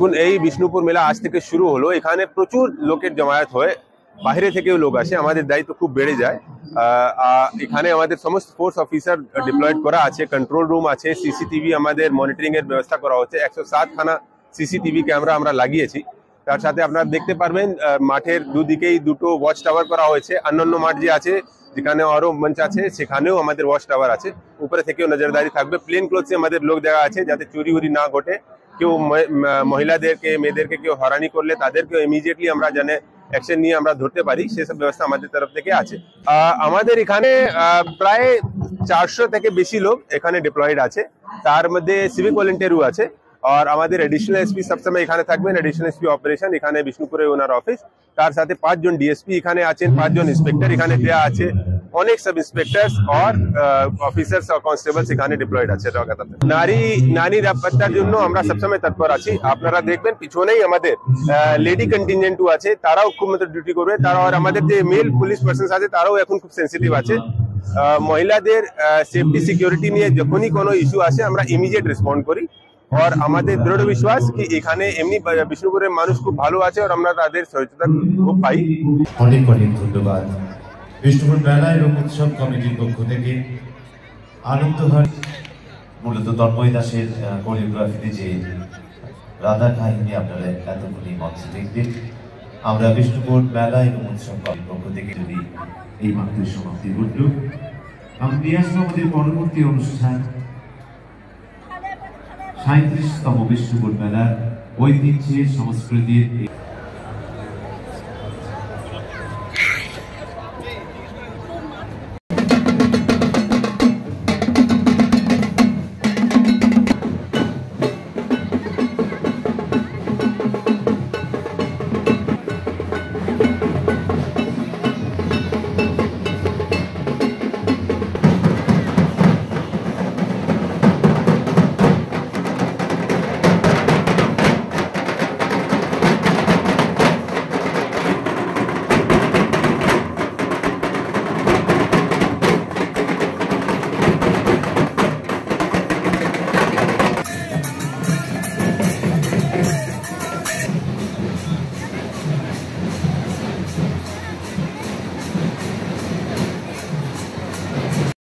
দেখুন, এই বিষ্ণুপুর মেলা আজ থেকে শুরু হলো। এখানে প্রচুর লোকের জমায়েত হয়, বাইরে থেকেও লোক আসে। আমাদের দায়িত্ব খুব বেড়ে যায়। এখানে আমাদের সমস্ত ফোর্স অফিসার ডিপ্লয়েড করা আছে, কন্ট্রোল রুম আছে, সিসিটিভি আমাদের মনিটরিং এর ব্যবস্থা করা হচ্ছে। 107 খানা সিসিটিভি ক্যামেরা আমরা লাগিয়েছি। তার সাথে আপনারা দেখতে পারবেন মাঠের দুদিকেই দুটো ওয়াচ টাওয়ার করা হয়েছে। অন্যান্য মাঠ যে আছে, যেখানে আরো মঞ্চ আছে, সেখানেও আমাদের ওয়াচ টাওয়ার আছে। উপরে থেকেও নজরদারি থাকবে। প্লেন ক্লোথসে আমাদের লোক দেওয়া আছে, যাতে চুরি উরি না ঘটে। কেউ মহিলাদেরকে, মেয়েদেরকে কেউ হয়রানি করলে তাদেরকে ইমিডিয়েটলি আমরা জানে অ্যাকশন নিয়ে আমরা ধরতে পারি, সেসব ব্যবস্থা আমাদের তরফ থেকে আছে। আমাদের এখানে প্রায় 400 থেকে বেশি লোক এখানে ডিপ্লয়েড আছে। তার মধ্যে সিভিক ভলেন্টিয়ারও আছে। আর আমাদের এডিশনাল এসপি সবসময় এখানে থাকবেন। এডিশনাল এসপি অপারেশন এখানে বিষ্ণুপুরে ওনার অফিস। তার সাথে 5 জন ডিএসপি এখানে আছেন, 5 জন ইন্সপেক্টর এখানে দেওয়া আছে, অনেক সাব ইন্সপেক্টরস আর অফিসার্স আর কনস্টেবলস এখানে ডিপ্লয়েড আছে। নারী নিরাপত্তার জন্য আমরা সবসময় তৎপর আছি। আপনারা দেখবেন পিছনেই আমাদের লেডি কন্টিনজেন্টও আছে, তারাও খুব ডিউটি করবে। তারা আর আমাদের যে মেল পুলিশ পার্সন আছে, তারাও এখন খুব সেন্সিটিভ আছে। মহিলাদের সেফটি সিকিউরিটি নিয়ে যখনই কোনো ইস্যু আসে, আমরা ইমিডিয়েট রেসপন্ড করি। আর আমাদের দৃঢ় বিশ্বাস কি এখানে এমনি বিষ্ণুপুরের মানুষ খুব ভালো আছে, আর আমরা তাদের সহযোগিতা খুব পাই। অনেক অনেক ধন্যবাদ। বিষ্ণুপুর মেলা এবং উৎসব কমিটির পক্ষ থেকে আনন্দঘর মূলত তন্ময় দাসের কোরিওগ্রাফিতে যে রাধা কাহিনী আপনারা এতক্ষণে মঞ্চে দেখবেন। আমরা বিষ্ণুপুর মেলা এবং উৎসব কমিটির পক্ষ থেকে যদি এই মাত্র সমাপ্তি ঘটল, আমরা নিয়ে আসবো আমাদের পরবর্তী অনুষ্ঠান 37তম বিষ্ণুপুর মেলার ঐতিহ্যের সংস্কৃতির